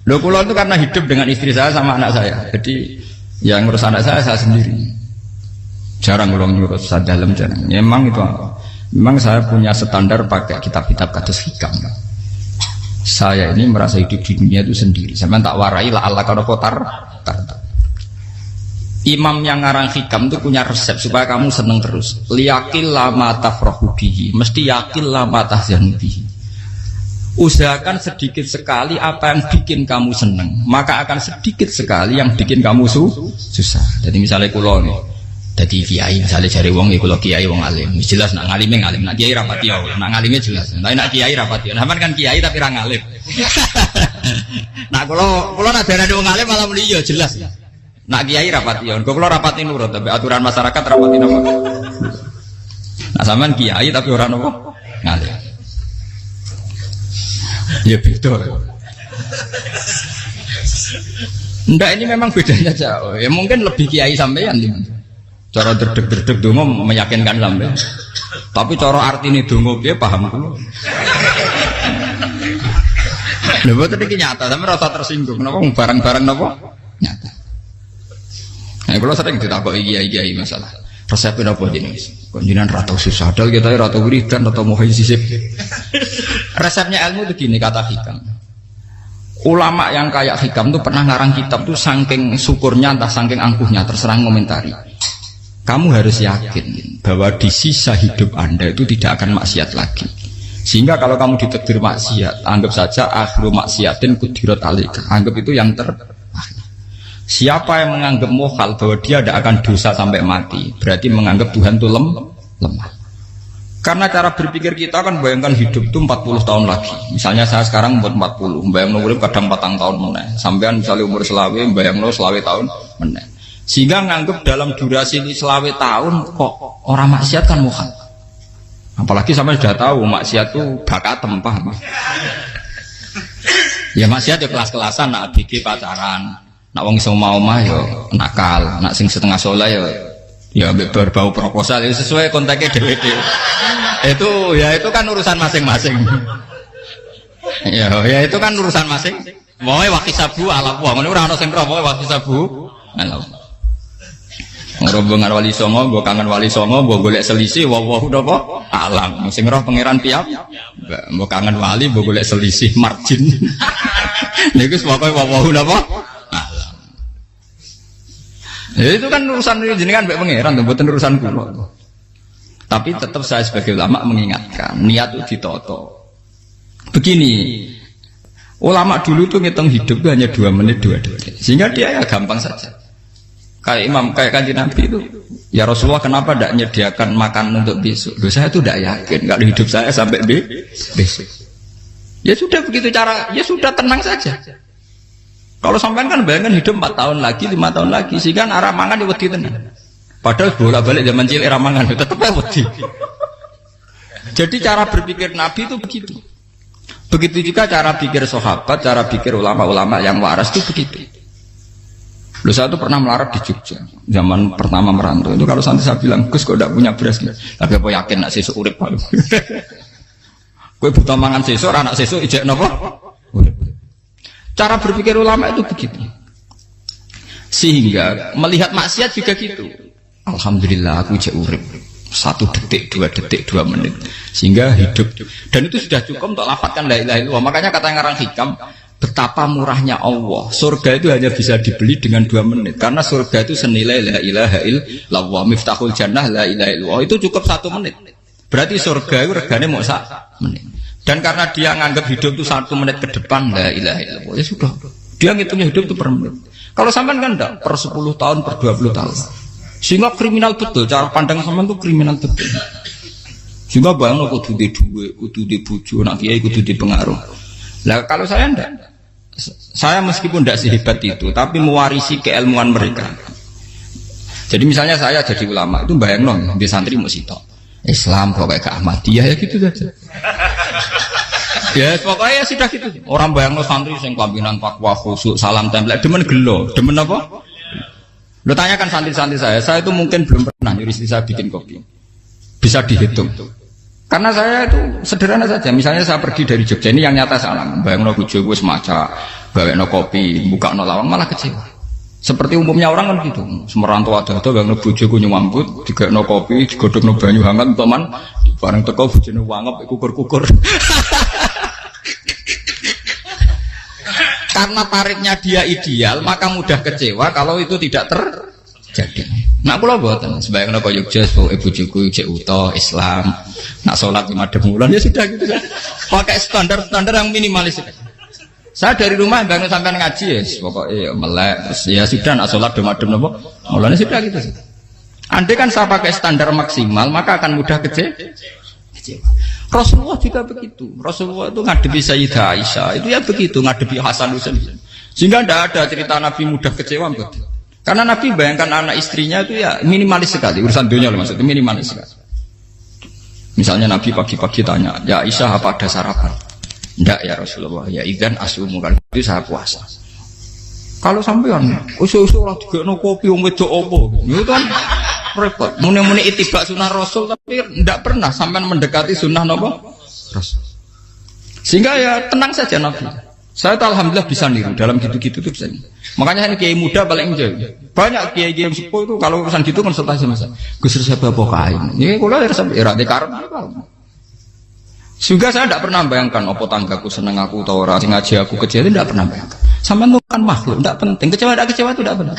Loh kula itu karena hidup dengan istri saya sama anak saya. Jadi yang ngurus anak saya sendiri. Jarang kula ngurus dalam jarang. Memang itu memang saya punya standar pakai kitab-kitab kados hikam. Saya ini merasa hidup di dunia itu sendiri. Saya tak warai la Allah kalau kotar. Imam yang ngarang hikam itu punya resep supaya kamu seneng terus. Liyakil lama tafrahu bihi, mesti yakil lama tahzanu bihi. Usahakan sedikit sekali apa yang bikin kamu seneng, maka akan sedikit sekali yang bikin kamu susah. Jadi misalnya kulo nih, jadi kiai misalnya cari wong, kulo kiai wong alim, jelas nak ngalimnya ngalim, nak kiai rapati ya, nak ngalimnya jelas. Tapi nak kiai rapati, nah kan kiai tapi orang ngalim. Nah kulo nak darah wong alim malah beliau jelas. Nak kiai rapati ya, kulo rapati nurut, tapi aturan masyarakat rapati nama. Nah sampean kiai tapi orang apa ngalim. Ya beda. Ndak ini memang bedanya jauh. Ya mungkin lebih kiai sampean cara derdek-derdek dongo meyakinkan sampean. Tapi cara artine dongo piye paham kulo. Lha boten iki nyata, sampe rasa tersinggung. Napa barang-barang napa? Nyata. Nah, kulo sering ditakoki kiai-kiai masalah. Resepnya apa jenenge? Konjinan ratau susah, padahal kita ratau wiridan atau mau sisip. Resepnya ilmu itu gini kata hikam. Ulama yang kayak hikam tuh pernah ngarang kitab tuh saking syukurnya entah saking angkuhnya terserah ngomentari. Kamu harus yakin bahwa di sisa hidup Anda itu tidak akan maksiat lagi. Sehingga kalau kamu ditakdir maksiat, anggap saja akhiru maksiatin kudirat alika. Anggap itu yang terakhir. Siapa yang menganggap mukhal bahwa dia tidak akan dosa sampai mati, berarti menganggap Tuhan itu lemah. Karena cara berpikir kita kan bayangkan hidup itu 40 tahun lagi. Misalnya saya sekarang umur 40, bayang umur kadang 4 tahun meneh. Sampean misalnya umur selawe, bayang selawe tahun meneh. Sehingga menganggap dalam durasi selawe tahun kok orang maksiat kan mukhal. Apalagi sampai sudah tahu maksiat itu bakat tempah. Ya maksiat ya kelas-kelasan, nak bikin pacaran. Nak wong iso omah ya nakal, nak sing setengah soleh ya berbau proposal ya sesuai kontaknya DWD. Itu kan urusan masing-masing. Ya itu kan urusan masing. Wae wakisabu ala wa, ngene ora ana sing roh wae wakisabu ala. Ngrobongan wali songo, mbok kangen wali songo, mbok golek selisih wawahu napa alam. Sing roh pangeran piyap, mbok kangen wali, mbok golek selisih margin. Niku pokoke wawahu napa ya itu kan urusan jenengan mbek pangeran to mboten urusan kula. Tapi tetap saya sebagai ulama mengingatkan niat itu ditoto. Begini, ulama dulu tuh ngitung hidup itu hanya 2 menit 2 detik. Sehingga dia ya gampang saja. Kayak Imam kayak Kanjeng Nabi itu, ya Rasulullah kenapa tidak menyediakan makan untuk besok? Loh, saya itu tidak yakin kalau hidup saya sampai besok. Ya sudah begitu cara, ya sudah tenang saja. Kalau sampean kan bayangkan hidup 4 tahun lagi, 5 tahun lagi, sehingga arah mangan ya wedi tenan. Padahal bolak-balik zaman cilik arah mangan tetap ya wedi. Jadi cara berpikir Nabi itu begitu. Begitu juga cara pikir sahabat, cara pikir ulama-ulama yang waras itu begitu. Loh, saya itu pernah melarat di Jogja, zaman pertama merantau. Itu kalau nanti saya bilang, Gus kok tidak punya beras, tapi apa yakin nak sesuk urip Pak? Kowe buta mangan sesuk, anak sesuk ijek napa? Cara berpikir ulama itu begitu. Sehingga melihat maksiat juga gitu. Alhamdulillah aku ijek urip 1 detik, 2 detik, 2 menit. Sehingga hidup. Dan itu sudah cukup untuk lafadzkan la ilaha illallah. Makanya kata yang ngarang hikam, betapa murahnya Allah. Surga itu hanya bisa dibeli dengan 2 menit. Karena surga itu senilai la ilaha illallah. Miftahul jannah la ilaha illallah. Itu cukup 1 menit. Berarti surga itu regane mau 1 menit. Dan karena dia nganggap hidup itu 1 menit ke depan, la ilaha illallah, ya sudah. Dia ngitungnya hidup itu per menit. Kalau sampean kan enggak, per 10 tahun, per 20 tahun. Sehingga kriminal betul, cara pandang sampean itu kriminal betul. Sehingga bayang kudu di duwe, kudu di bojo, nak kiai kudu di pengaruh. Lah kalau saya enggak. Saya meskipun enggak sehebat itu, tapi mewarisi keilmuan mereka. Jadi misalnya saya jadi ulama, itu bayang di santri mau sitok. Islam kok kayak ke Ahmadiyah ya gitu saja. Ya pokoknya ya sudah gitu. Orang bayang lo santri sing kelambinan takwa khusyuk salam tempel demen gelo, demen apa? Lo tanyakan santri-santri saya itu mungkin belum pernah nyuruh istri saya bikin kopi. Bisa dihitung. Karena saya itu sederhana saja. Misalnya saya pergi dari Jogja ini yang nyata salam. Bayang lo bojo gue semaca gawekno kopi, bukakno lawang malah kecewa. Seperti umumnya orang kan gitu. Semerantau ada gawekno bojoku nyuambut, digawekno kopi, digodhogno banyu hangat teman, bareng teko bojone wangep kukur-kukur. Karena tarifnya dia ideal, maka mudah kecewa kalau itu tidak terjadi. Nak kula mboten, sebayangno kaya Jogja, bojoku cek utuh Islam, nak salat di madhep wulan ya sudah gitu. Pakai standar-standar yang minimalis. Saya dari rumah bangun sampai ngaji ya, pokoknya melek, terus ya sudah nak salat di madhep napa? Mulane sudah gitu. Andai kan saya pakai standar maksimal, maka akan mudah kecewa. Rasulullah juga begitu. Rasulullah itu ngadepi Sayyidah Aisyah, itu ya begitu, ngadepi Hasan Husain. Sehingga tidak ada cerita Nabi mudah kecewa, betul. Karena Nabi bayangkan anak istrinya itu ya minimalis sekali, urusan dunia loh maksudnya minimalis sekali. Misalnya Nabi pagi-pagi tanya, ya Aisyah apa ada sarapan? Tidak ya Rasulullah, ya idzan asumu, kan itu saya puasa. Kalau sampean usul-usul orang juga no kopi wong wedok opo, itu kan repot. Muni-muni itibak sunnah Rasul tapi tidak pernah sampean mendekati sunnah napa Rasul. Sehingga ya tenang saja Nabi. Saya tuh alhamdulillah bisa niru dalam gitu-gitu tuh bisa. Makanya ini kiai muda paling enjoy. Banyak kiai-kiai sepuh itu kalau urusan gitu konsultasi sama saya. Gus resep apa kain? Ini kalau resep era dekarep. Juga saya tidak pernah bayangkan apa tanggaku seneng aku atau orang ngaji aku kecewa, tidak pernah bayangkan. Sampai itu kan makhluk, tidak penting. Kecewa tidak kecewa itu tidak benar.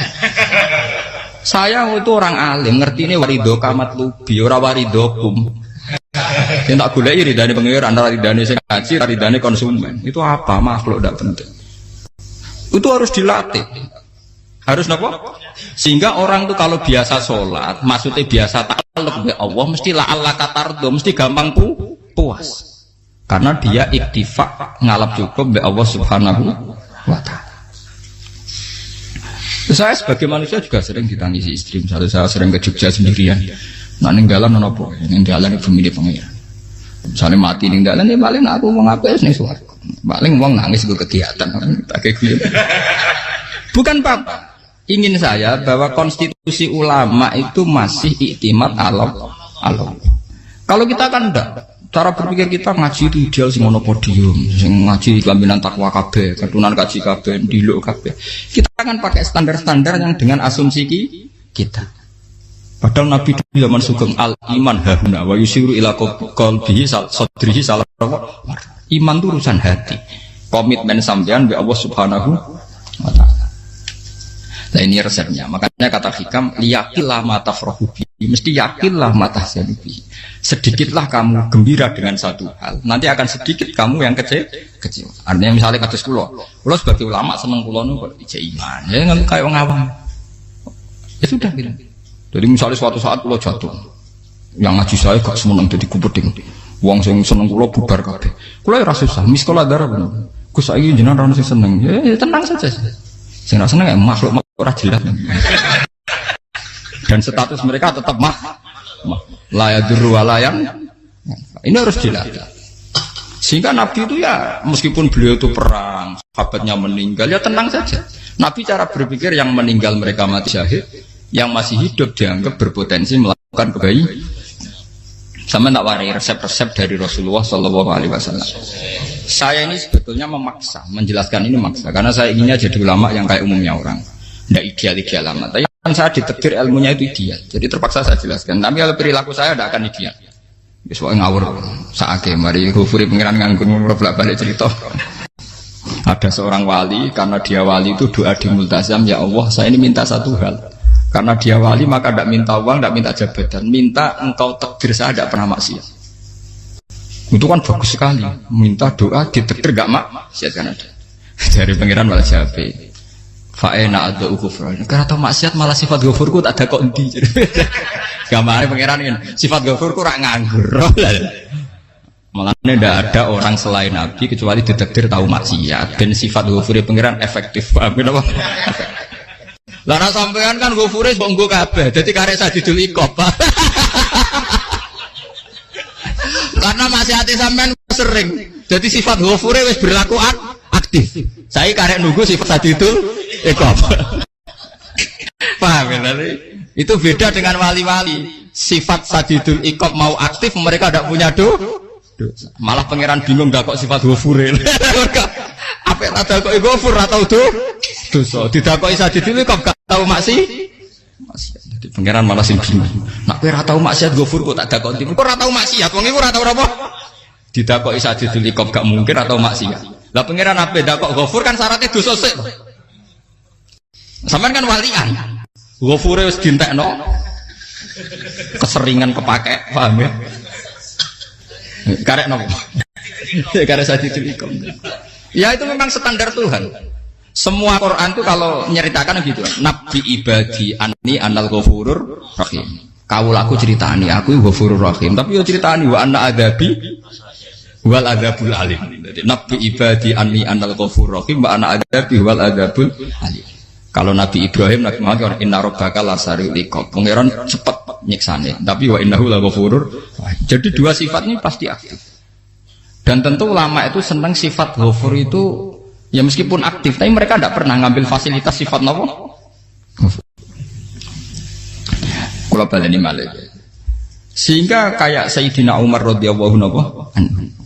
Saya itu orang alim, ngerti ini warido kamat lubi, ora waridokum. Yang tak gulai ridane pengiran, antara ridane sing ngaji, ridane konsumen. Itu apa makhluk tidak penting. Itu harus dilatih. Harus napa? Sehingga orang itu kalau biasa sholat, maksudnya biasa ta'alluq bi Allah, mesti la'alla katardo, mesti gampang puas. Karena dia iktifak ngalap cukup bi Allah Subhanahu wa ta'ala. Saya sebagai manusia juga sering ditangisi istri. Misalnya saya sering ke Jogja sendirian. Nah ninggalan nopo, ninggalan ibu milih pengiran. Misalnya mati ninggalan ya paling aku mau ngapain nih suaraku. Paling uang nangis gue kegiatan. Bukan apa. Ingin saya bahwa konstitusi ulama itu masih iktimat Allah. Kalau kita kan enggak. Cara berpikir kita ngaji itu ideal sing ono podium, sing ngaji kelaminan takwa kabeh, ketunan kaji kabeh, ndiluk kabeh. Kita akan pakai standar-standar yang dengan asumsi kita. Padahal Nabi di zaman sugeng al-iman hahuna wa yusiru ila qalbihi sadrihi salah. Iman itu urusan hati. Komitmen sampean be Allah Subhanahu wa taala. Nah ini resepnya. Makanya kata hikam liyakillah ma tafrahu bi. Mesti yakinlah ma tahzanu bi. Sedikitlah kamu gembira dengan satu hal, nanti akan sedikit kamu yang kecil. Artinya misalnya kados kula sebagai ulama seneng kula niku ijek iman. Ya nggak kayak wong awam. Ya sudah gitu. Jadi misalnya suatu saat kula jatuh, yang ngaji saya gak semeneng dadi kupeding. Wong sing seneng kula bubar kabeh. Kula ya ora susah, miskola darah bener. Gus saiki jenengan ora sing seneng. Ya tenang saja. Sing ora seneng ya makhluk ora jelas. Dan status mereka tetap layaduru walayan. Ini harus dilatih. Sehingga Nabi itu ya meskipun beliau itu perang, sahabatnya meninggal, ya tenang saja. Nabi cara berpikir yang meninggal mereka mati syahid, yang masih hidup dianggap berpotensi melakukan kebaikan. Sama tak warai resep-resep dari Rasulullah Shallallahu Alaihi Wasallam. Saya ini sebetulnya memaksa, menjelaskan ini maksa, karena saya inginnya jadi ulama yang kayak umumnya orang, tidak ideal amat. Tapi kan saya ditakdir ilmunya itu ideal, jadi terpaksa saya jelaskan. Tapi kalau perilaku saya tidak akan ideal. Soalnya ngawur, saake mari Ghafuri pengiran nganggung bolak-balik cerita. Ada seorang wali, karena dia wali itu doa di multazam, ya Allah saya ini minta satu hal. Karena dia wali maka tidak minta uang, tidak minta jabatan, minta engkau takdir saya tidak pernah maksiat. Itu kan bagus sekali, minta doa ditakdir gak maksiat kan ada. Dari pengiran malah jawab, fa'ena ada ukufran. Karena tahu maksiat malah sifat ghafurku tak ada kondi. Gambarnya pengiran ini sifat ghafurku rak nganggur. Malah tidak ada orang selain Nabi kecuali ditakdir tahu maksiat. Dan sifat ghafuri pengiran efektif. Paham kenapa? Lara sampean kan ghafure mbok kabeh. Dadi karek sadidul iqab. Karena maksiate sampean sering. Jadi sifat ghafure wis berlaku aktif. Saya karek nunggu sifat sadidul iqab. Paham ya? Itu beda dengan wali-wali. Sifat sadidul iqab mau aktif, mereka tidak punya dosa. Malah pangeran bingung gak kok sifat ghafure. Apa Apik tak dakoki Ghafur ora tau dosa. Didakoki Sajidul Iqab gak tau maksiat. Jadi pangeran malah sing bingung. Nek kowe ora tau maksiat Ghafur kok tak dakoki. Kok ora tau maksiat? Wong iku ora tau apa? Didakoki Sajidul Iqab gak mungkin atau maksiat. Lah pangeran ape dakok Ghafur kan syaratnya dosa sik. Sampeyan kan walian. Ghafure wis dientekno. Keseringan kepake, paham ya? Karek nopo? Karek Sajidul Iqab. Ya itu memang standar Tuhan. Semua Quran itu kalau nyeritakan gitu. Nabi ibadi anni anal ghafurur rahim. Kaulaku ceritani aku ghafurur rahim, tapi yo ceritani wa anna adabi wal adabul alim. Jadi Nabi ibadi anni anal ghafurur rahim wa anna adabi wal adabul alim. Kalau Nabi Ibrahim, Nabi Muhammad inna rabbaka lasariul iqab. Pangeran cepat nyiksane, tapi wa innahu laghafurur. Jadi dua sifat ini pasti aktif. Dan tentu ulama itu senang sifat ghafur itu ya meskipun aktif, tapi mereka tidak pernah ngambil fasilitas sifat apa? Kalau baleni malih. Sehingga kayak Sayyidina Umar radhiyallahu anhu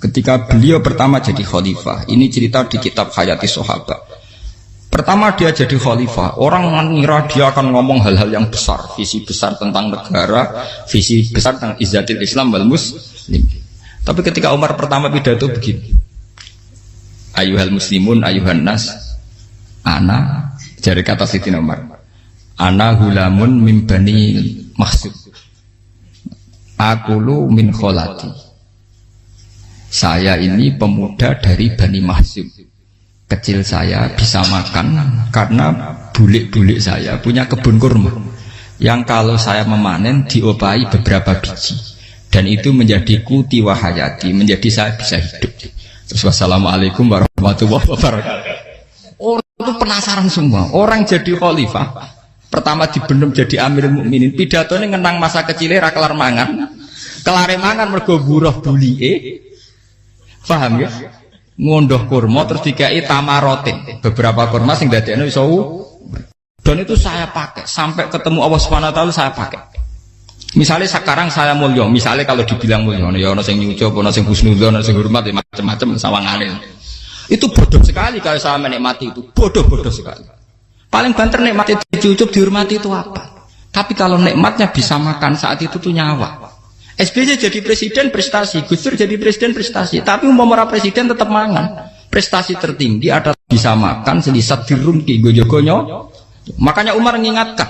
ketika beliau pertama jadi khalifah, ini cerita di kitab Hayati Sahabat. Pertama dia jadi khalifah, orang mengira dia akan ngomong hal-hal yang besar, visi besar tentang negara, visi besar tentang izzatil Islam wal muslim. Tapi ketika Umar pertama pidato begini, ayuhal muslimun ayuhan nas, ana, dari kata Sayyidina Umar, ana hulamun min bani Mahsud, akulu min kholati. Saya ini pemuda dari Bani Mahsud. Kecil saya bisa makan karena bulik-bulik saya punya kebun kurma yang kalau saya memanen diopahi beberapa biji, dan itu menjadi kuti wahayati, menjadi saya bisa hidup. Terus wassalamualaikum warahmatullahi wabarakatuh. Orang itu penasaran semua. Orang jadi khalifah pertama dibenem jadi Amirul Mukminin, pidatonya ngenang masa kecilnya ra kelar mangan, kelare mangan mergo buruh bulike, paham ya? Ngondoh kurma terus dikai tamarotin, beberapa kurma sing dadekno iso, dan itu saya pakai sampai ketemu Allah Subhanahu wa taala. Saya pakai misalnya sekarang saya mulya, misalnya kalau dibilang mulya ya ana sing nyucup, ana sing husnudzon, ana sing hormat, macam-macam sawangane. Itu bodoh sekali kalau saya menikmati itu, bodoh sekali. Paling banter nikmati dicucup, dihormati itu apa? Tapi kalau nikmatnya bisa makan saat itu tuh nyawa. SBY jadi presiden prestasi, Gus Dur jadi presiden prestasi, tapi umpama presiden tetap mangan. Prestasi tertinggi ada bisa makan selisat dirumki gojo-gonyo. Makanya Umar mengingatkan,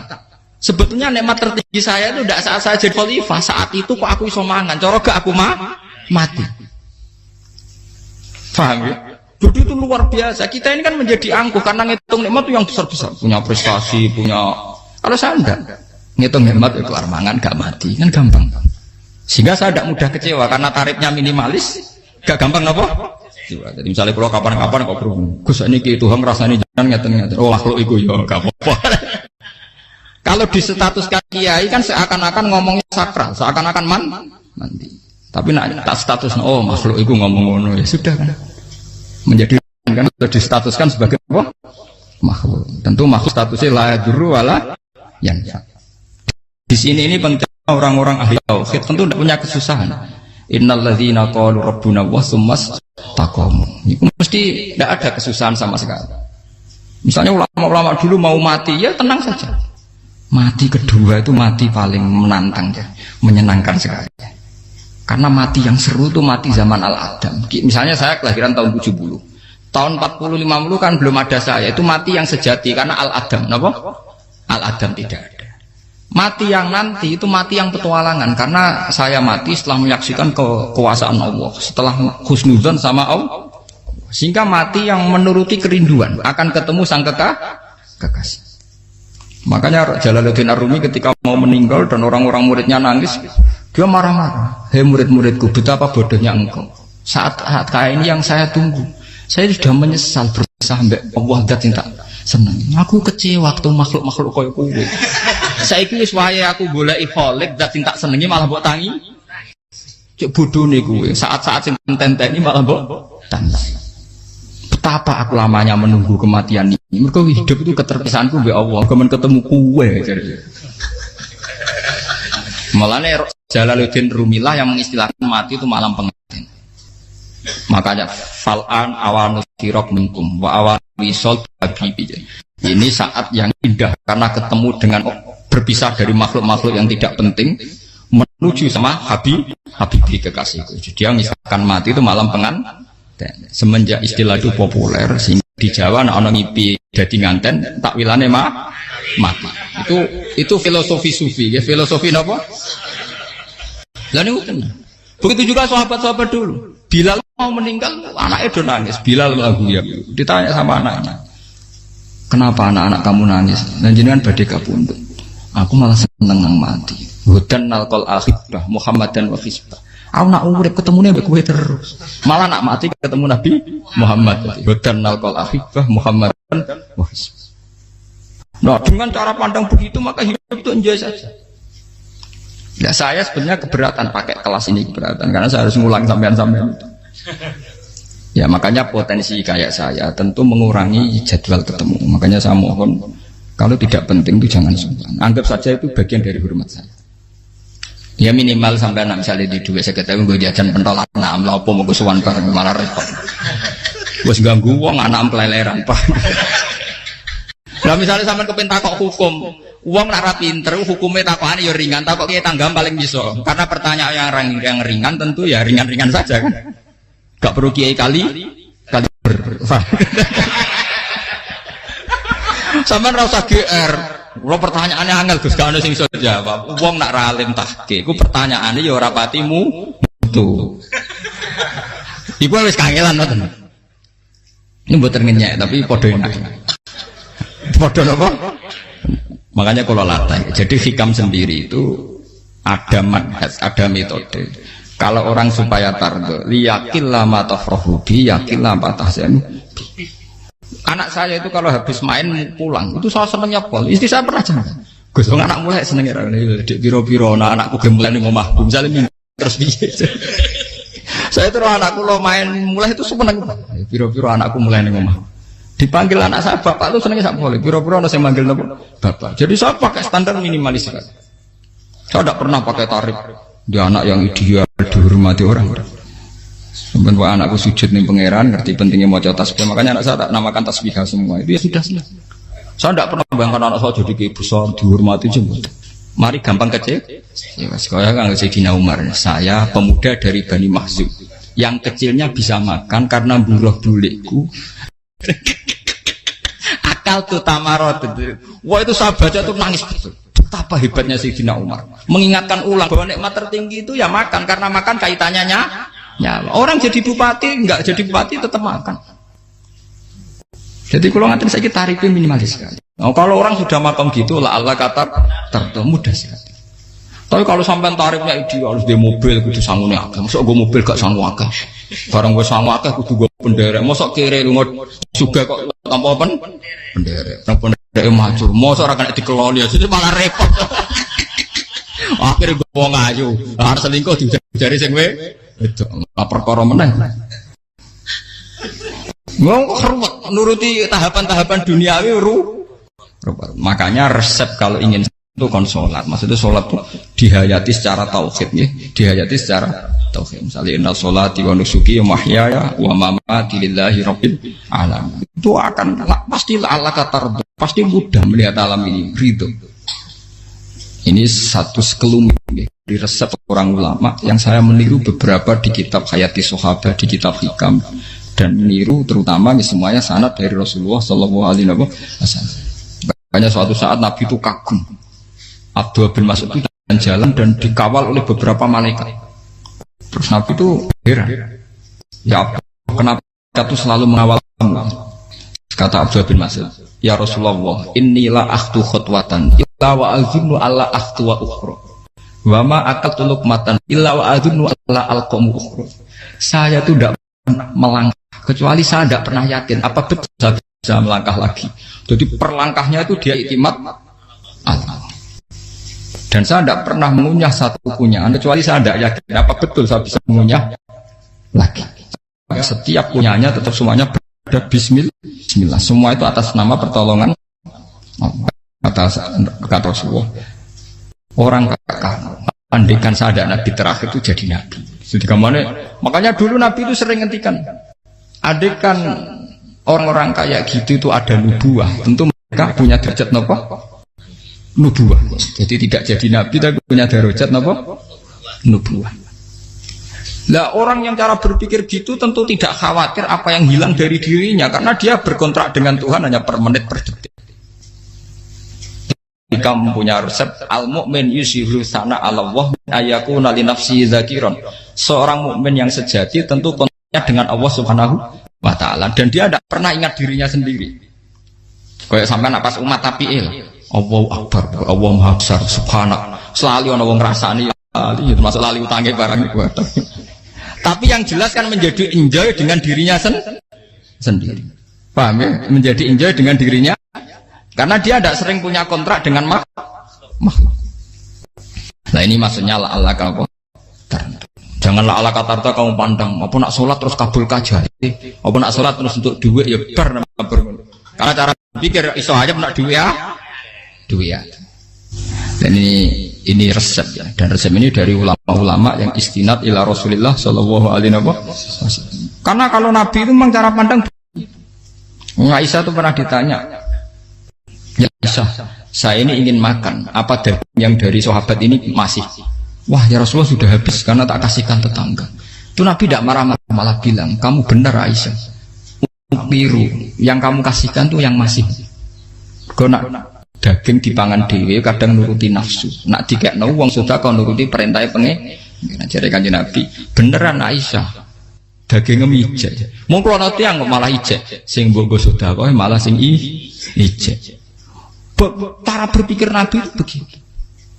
sebetulnya nikmat tertinggi saya itu tidak saat saya jadi khalifah, saat itu kok aku iso mangan, cara gak aku mati. Paham ya? Dulu itu luar biasa. Kita ini kan menjadi angkuh karena ngitung nikmat itu yang besar-besar, punya prestasi, punya. Kalau saya enggak ngitung nikmat itu kelar mangan gak mati, kan gampang. Sehingga saya tidak mudah kecewa karena tarifnya minimalis, gak gampang apa? Jadi misalnya kalau kapan-kapan kok berhubung, Gus ini ki Tuhan rasanya jangan ngeten-ngeten. Oh makhluk itu ya gak apa-apa. Kalau di status kiai kan seakan-akan ngomongnya sakral, seakan-akan mandi. Tapi nak tak status, oh makhluk itu ngomong-ngomong ya sudah kan. Menjadi kan sudah distatuskan sebagai apa? Makhluk. Tentu makhluk statusnya la yadurru wala yanfa. Di sini ini penting. Orang-orang ahli tauhid tentu tidak punya kesusahan. Innalladzina qalu rabbuna wa tsummas taqamu. Itu mesti tidak ada kesusahan sama sekali. Misalnya ulama-ulama dulu mau mati, ya tenang saja. Mati kedua itu mati paling menantang ya, menyenangkan sekali. Karena mati yang seru itu mati zaman Al-Adam. Misalnya saya kelahiran tahun 70. Tahun 40-50 kan belum ada saya. Itu mati yang sejati karena Al-Adam. Kenapa? Al-Adam tidak ada. Mati yang nanti itu mati yang petualangan, karena saya mati setelah menyaksikan kekuasaan Allah, setelah husnudzon sama Allah, sehingga mati yang menuruti kerinduan akan ketemu sang kekasih. Makanya Jalaluddin Ar-Rumi ketika mau meninggal dan orang-orang muridnya nangis, dia marah-marah. Hei murid-muridku, betapa bodohnya engkau. Saat kayak ini yang saya tunggu, saya sudah menyesal berusaha sampai Allah dat cinta senang. Aku kecewa waktu makhluk-makhluk koyo kowe. Saiki wis wayahe aku goleki kholik zat sing tak senengi malah mbok tangi. Cek bodhone kowe, saat-saat sing tenteni malah mbok tangi. Betapa aku lamanya menunggu kematian ini. Mergo hidup itu keterpisahanku mbek Allah, kemen ketemu kowe. Malane Jalaluddin Rumilah yang mengistilahkan mati itu malam pengantin. Makanya fal'an awanus sirok minkum wa awan wisol habibi. Ini saat yang indah karena ketemu dengan berpisah dari makhluk-makhluk yang tidak penting menuju sama habibi kekasihku. Jadi dia misalkan mati itu malam pengantin. Semenjak istilah itu populer sehingga di Jawa ana ngipi dadi nganten takwilane mati. Itu filosofi sufi, ya filosofi napa? Lah niku tenan. Begitu juga sahabat-sahabat dulu. Bilal mau meninggal, anaknya udah nangis. Bilal lagu ya. Ditanya sama anaknya, kenapa anak-anak kamu nangis? Dan jenengan badhe kapundhut. Aku malah seneng nang mati. Hudan nalqal akhibah Muhammad dan wa hisbah. Aku nak urip ketemune mbek kowe terus. Malah nak mati ketemu Nabi Muhammad. Hudan nalqal akhibah Muhammad dan wa hisbah. Nah, dengan cara pandang begitu maka hidup itu enjoy saja. Ya saya sebenarnya keberatan pakai kelas ini, keberatan karena saya harus ngulang sampean-sampean. Ya makanya potensi kayak saya tentu mengurangi jadwal ketemu. Makanya saya mohon kalau tidak penting itu jangan sungkan. Anggap saja itu bagian dari hormat saya. Ya minimal sampai misalnya di dua saya ketemu gue jajan pentolan enam lapo mau gue suwan bareng malah repot. Gue ganggu uang anak peleleran pak. Nah misalnya sampai kepen takok hukum, uang nak pinter, hukumnya takokan ya ringan, takok kiai tanggam paling bisa. Karena pertanyaan yang ringan tentu ya ringan-ringan saja kan. Gak perlu kiai kali sampai rasa GR. Kalau pertanyaannya angel Gus gak ada sing iso jawab. Uang nak ralim tahke, ku pertanyaannya ya ora patimu tuh. Iku wis kangelan ngoten. Ini mboten ngenyek tapi padha enak. Podo apa? Makanya kalau latih. Jadi hikam sendiri itu ada manhaj, ada metode. Kalau orang supaya tardo, liyakil lama tafrohubi, yakil lama tahzanu. Anak saya itu kalau habis main pulang, itu saya senengnya pol. Istri saya pernah jangan. Gus, anak mulai senengnya. Dek biro-biro, anak-anakku gemulai nih ngomahku. Misalnya terus biasa. Saya terus anakku lo main mulai itu seneng. Biro-biro anakku mulai nih ngomahku. Dipanggil anak saya bapak itu senangnya tak boleh. Pura-pura ada saya manggil bapak. Jadi saya pakai standar minimalis. Saya tidak pernah pakai tarif. Dia anak yang ideal dihormati orang. Sebenarnya anakku sujud nih pangeran, ngerti pentingnya mau tasbih. Makanya anak saya tak namakan tasbih semua. Itu ya sudah. Saya tidak pernah bayangkan anak saya jadi kayak besar dihormati jemput. Mari gampang kecil. Ya, saya kan Sayyidina Umar. Saya pemuda dari Bani Mahzum. Yang kecilnya bisa makan karena buruh bulikku. Akal tuh tamarot itu. Wah itu saya baca tuh nangis betul. Betapa hebatnya Sayyidina Umar. Mengingatkan ulang bahwa nikmat tertinggi itu ya makan karena makan kaitannya nyawa. Orang jadi bupati enggak jadi bupati tetap makan. Jadi kalau ngatain saya tarifnya minimalis sekali. Nah, kalau orang sudah makan gitu lah Allah kata mudah sekali. Tapi kalau sampai tarifnya ideal harus di mobil kudu sangune akeh. Mosok gue mobil gak sanggup akeh. Barang gue sanggup akeh kudu gue penderek. Mosok kere lu juga kok tanpa penderek. Nang penderek maju. Mosok ora kena dikeloli jadi malah repot. Akhirnya gue wong ayu. Harus selingkuh dijari sing itu perkara meneh. Wong kok nuruti tahapan-tahapan duniawi makanya resep kalau ingin itu kon sholat, maksudnya sholat itu dihayati secara tauhid ya, dihayati secara tauhid. Misalnya inna sholati wa nusuki wa mahyaya wa mamati lillahi rabbil alamin. Itu akan pasti Allah kata pasti mudah melihat alam ini ridho. Ini satu sekelumit ya, di resep orang ulama yang saya meniru beberapa di kitab Hayati Sahabat, di kitab Hikam dan meniru terutama semuanya sanad dari Rasulullah Shallallahu Alaihi Wasallam. Makanya suatu saat Nabi itu kagum. Abdullah bin Mas'ud itu jalan dan dikawal oleh beberapa malaikat. Terus Nabi itu heran. Ya kenapa kita tuh selalu mengawal kamu? Kata Abdullah bin Mas'ud, ya Rasulullah, inilah akhtu khutwatan illa wa azunnu alla akhtu wa ukhra. Wa ma akaltu luqmatan illa wa azunnu alla alqamu ukhra. Saya tuh tidak pernah melangkah kecuali saya tidak pernah yakin apa betul saya bisa melangkah lagi. Jadi perlangkahnya itu dia iktimat Allah. Dan saya tidak pernah mengunyah satu kunyahan kecuali saya tidak yakin apa betul saya bisa mengunyah lagi. Setiap kunyahnya tetap semuanya berada Bismillah. Semua itu atas nama pertolongan atas kata Rasulullah. Orang kakak andikan saya ada nabi terakhir itu jadi nabi. Jadi kemana? Makanya dulu Nabi itu sering ngendikan, adekan orang-orang kayak gitu itu ada nubuah, tentu mereka punya derajat nopo nubuah. Jadi tidak jadi Nabi tapi punya derajat nopo nubuah. Lah orang yang cara berpikir gitu tentu tidak khawatir apa yang hilang dari dirinya, karena dia berkontrak dengan Tuhan hanya per menit per detik. Jika mempunyai resep al-mu'min yusiru sana Allah ayakuna li nafsi dzakiron. Seorang mukmin yang sejati tentu kontaknya dengan Allah Subhanahu wa taala dan dia tidak pernah ingat dirinya sendiri. Kayak sampean pas umat tapiil, Allahu Akbar, Allah Maha Besar, subhanak. Selalu ana wong ngrasani itu termasuk lali utange barang niku. Tapi yang jelas kan menjadi enjoy dengan dirinya sendiri. Paham ya? Menjadi enjoy dengan dirinya karena dia tidak sering punya kontrak dengan makhluk. Nah ini maksudnya Allah apa? Janganlah Allah kata kamu pandang, apa nak sholat terus kabul kajah, apa nak sholat terus untuk duit ya bar. Karena cara pikir iso aja nak duit ya. Dan ini resep ya, dan resep ini dari ulama-ulama yang istinad ila Rasulillah Shallallahu Alaihi Wasallam. Karena kalau Nabi itu memang cara pandang. Aisyah itu pernah ditanya, ya Aisyah, saya ini ingin makan, apa daging yang dari sahabat ini masih? Wah ya Rasulullah sudah habis karena tak kasihkan tetangga. Itu Nabi tidak marah-marah, malah bilang, kamu benar Aisyah, biru yang kamu kasihkan tuh yang masih. Karena daging dipangan dewe kadang nuruti nafsu. Nak dikekno wong sedekah nuruti perintah pengen. Jare Kanjeng Nabi, beneran Aisyah. Dagingnya ijek. Mung kula tiyang kok malah ijek. Sing mbok sedekah malah sing ijek. Cara berpikir Nabi itu begitu.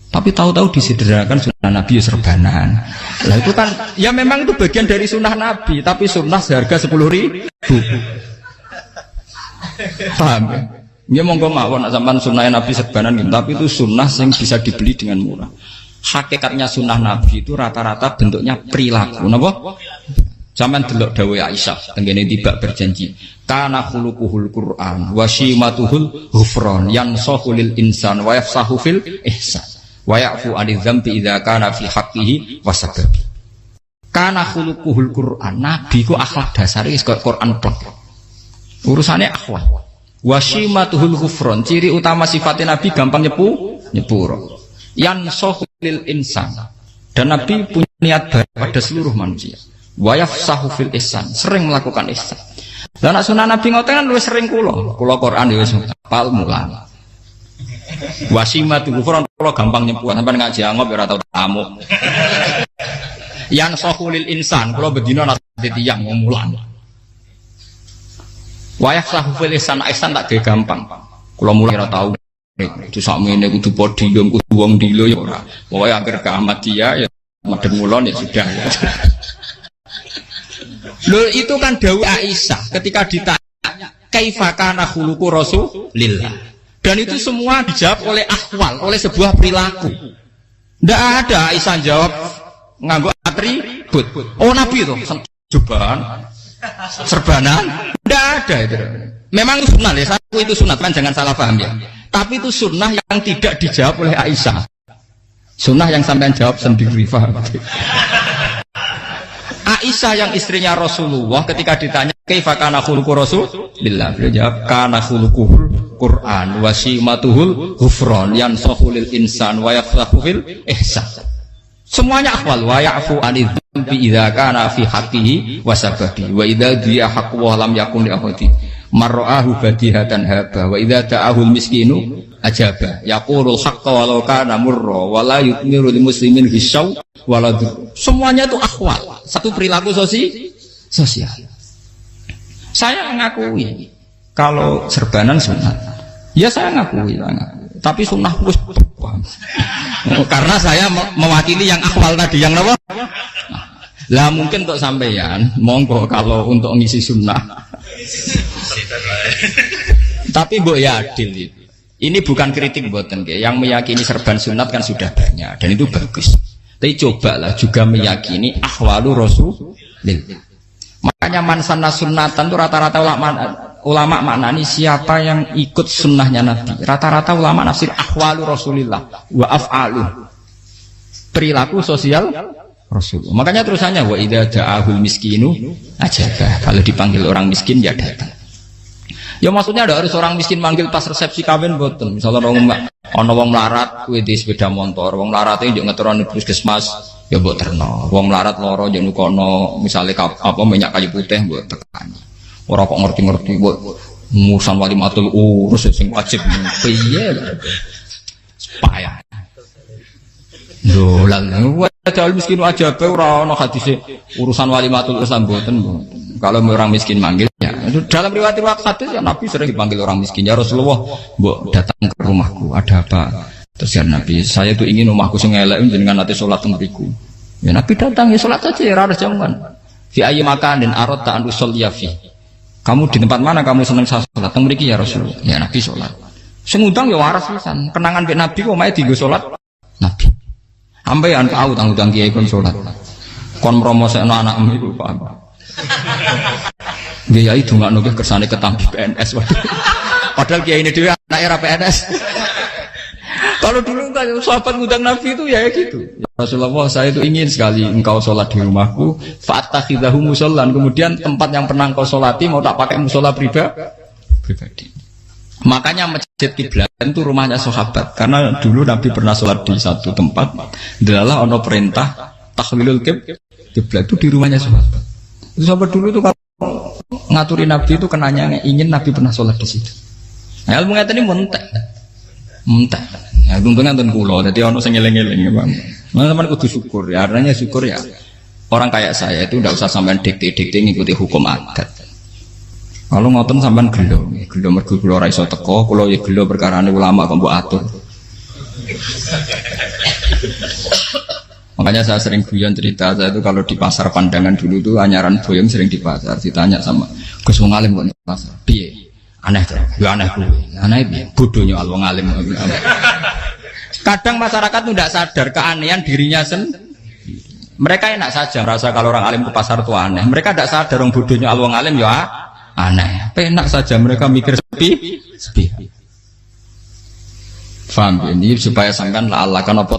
Tapi tahu-tahu disederhanakan sunnah Nabi serbanan. Lah itu kan ya memang itu bagian dari sunnah Nabi, tapi sunnah seharga 10.000. Paham ya? Ya monggo mawon sampean sunah Nabi serbanan gitu, tapi itu sunnah yang bisa dibeli dengan murah. Hakikatnya sunnah Nabi itu rata-rata bentuknya perilaku. Napa? Sampean delok dawuh Aisyah tengene tibak berjanji. Kana khuluquhul Qur'an wa shimatuhul ghufran yansahu lil insan wa yafsahu fil ihsan wa ya'fu 'anil dzambi idza kana fi haqqihi wa sababi. Kana khuluquhul Qur'an, Nabi ku akhlak dasare wis kaya Quran plek. Urusane akhlak. Wasimatuhul ghufron, ciri utama sifatnya Nabi gampang nyepuro. Yansahu lil insan, dan Nabi punya niat baik pada seluruh manusia. Wa yafsahu fil ihsan, sering melakukan ihsan. Dan sunnah Nabi ngoten kan luwih sering kula Quran ya wis hafal mulang. Wasimatul ghufron kula gampang nyepuro, sampeyan ngaji angop ora tau tamu. Yansahu lil insan, kula bedina nate tiyang mulang. Wayah sahufil ihsan tak gawe gampang. Kula mulai ora tau. Itu sakmene kudu podium kudu wong dilo ya ora. Pokoke akhir kiamat dia ya madhep ngulon ya sudah. Loh itu kan dawuh Aisyah ketika ditanya kaifa kana khuluqu Rasulillah. Dan itu semua dijawab oleh ahwal, oleh sebuah perilaku. Ndak ada Aisyah jawab nganggo atribut. Oh Nabi itu jubahan serbanan, tidak ada itu. Memang itu sunnah ya, satu itu sunnah kan jangan salah paham ya. Tapi itu sunnah yang tidak dijawab oleh Aisyah. Sunnah yang sampean jawab sendiri, paham? Aisyah yang istrinya Rasulullah ketika ditanya kaifa kana khuluqu Rasulillah, beliau jawab kana khuluquhul Qur'an wa simatuhul ghufran yansahu lil insan wa yafsahu fil ihsan. Semuanya akhwal wa ya'fu 'anil dzambi idza kana fi haqqihi wa sababi wa idza diya haqqu wa lam yakun li ahadi marra'ahu badihatan haba wa idza ta'ahul miskinu ajaba yaqulul haqqa walau kana murra wa la yutmiru lil muslimin hisaw wala. Semuanya itu akhwal, satu perilaku sosial. Saya mengakui kalau serbanan sunat. Ya saya ngakui. Tapi sunnah wis karena saya mewakili yang akhwal tadi yang apa? Lah mungkin untuk sampeyan monggo kalau untuk ngisi sunnah. Tapi mbok ya adil. Ini bukan kritik mboten nggih. Yang meyakini serban sunat kan sudah banyak dan itu bagus. Tapi cobalah juga meyakini ahwalu Rasulillah. Makanya man sanna sunnatan itu rata-rata ulama maknani siapa yang ikut sunnahnya Nabi. Rata-rata ulama nafsir ahwalu Rasulillah wa af'alu, perilaku sosial Rasulullah. Makanya terusannya wa idza ja'ahul miskinu ajabah. Kalau dipanggil orang miskin ya datang. Ya maksudnya ada harus orang miskin manggil pas resepsi kawin mboten. Misalnya ana wong melarat kuwi di sepeda motor, wong melarat iki yo ngeteroni puskesmas ya mbok terno. Wong melarat loro yo nukono misale apa minyak kayu putih mbok tekani. Ora kok ngerti-ngerti mbok musan walimatul urus sing wajib piye lho. Payah. Lho lan jauh miskin aja pe ora ana hadise urusan walimatul urus mboten. Kalau orang miskin manggil ya. Dalam riwayat hadis ya Nabi sering dipanggil orang miskin. Ya Rasulullah, mbok datang ke rumahku, ada apa? Terus ya Nabi, saya tuh ingin rumahku sing elek jenengan nate salat teng mriku. Ya Nabi datang ya salat saja ya ora ada jamuan. Fi ayyi makanin aradta an usolliya fi. Kamu di tempat mana kamu seneng salat teng mriki ya Rasulullah. Ya Nabi salat. Sing ngundang ya waras pisan. Kenangan mek Nabi kok mae dienggo salat Nabi. Ampean tahu tanggung kiai kon salat. Kon mromosekno anakmu iku paham. Dia itu nggak nugih kersane ketampi PNS. Padahal kiai ini dia anak era PNS. Kalau dulu kan sahabat ngundang Nabi itu ya gitu. Ya Rasulullah, saya itu ingin sekali engkau sholat di rumahku. Fa'atakhidahu musollan. Kemudian tempat yang pernah engkau sholati mau tak pakai musola pribadi. Makanya masjid kiblat itu rumahnya sahabat. Karena dulu Nabi pernah sholat di satu tempat. Adalah ono perintah takhlilul kiblat itu di rumahnya sahabat. Sahabat dulu itu kalau ngaturi Nabi itu kenanya ingin Nabi pernah sholat di situ. Nah, ilmu ngeten ini mentek. Ya untungnya nonton kulo, jadi ono sing eling-eling ya Bang. Teman-teman kudu syukur ya, artinya syukur ya. Orang kayak saya itu tidak usah sampean dikte-dikte ngikuti hukum adat. Kalau ngoten sampean gelo mergo kula ora iso teko, kula ya gelo perkarane ulama kok mbok atur. Makanya saya sering guyon cerita, saya itu kalau di pasar Pandangan dulu tuh anyaran boyong sering di pasar, ditanya sama Gus wong alim kok di pasar, piye? Aneh tuh, ya aneh kuwi. Aneh piye? Bodohnya wong alim. Kadang masyarakat tuh tidak sadar keanehan dirinya sendiri. Mereka enak saja merasa kalau orang alim ke pasar itu aneh. Mereka tidak sadar orang bodohnya wong alim ya aneh. Enak saja mereka mikir sepi. Faham ini supaya sampean la Allah kan apa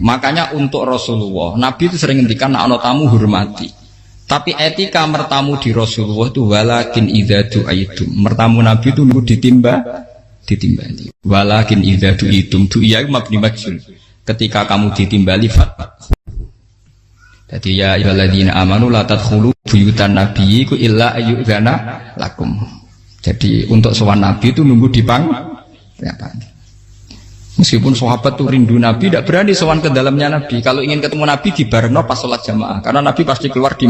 Makanya untuk Rasulullah, Nabi itu sering ngendikan ana tamu hormati. Tapi etika mertamu di Rasulullah itu walakin idza du'aitum. Mertamu Nabi itu nunggu ditimbali. Walakin idza du'itum du'iya mabni majhul. Ketika kamu ditimbali jadi ya ayyuhalladzina amanu la tadkhulu buyutan nabiyyi illa ayyudzana lakum. Jadi untuk sowan Nabi itu nunggu di meskipun sahabat tuh rindu Nabi, tidak berani sowan ke dalamnya Nabi. Kalau ingin ketemu Nabi di barno pas sholat jamaah, karena Nabi pasti keluar di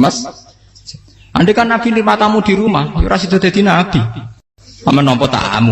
andai kan Nabi lima tamu di rumah, ya rasido dadi Nabi. Aman nampa tamu.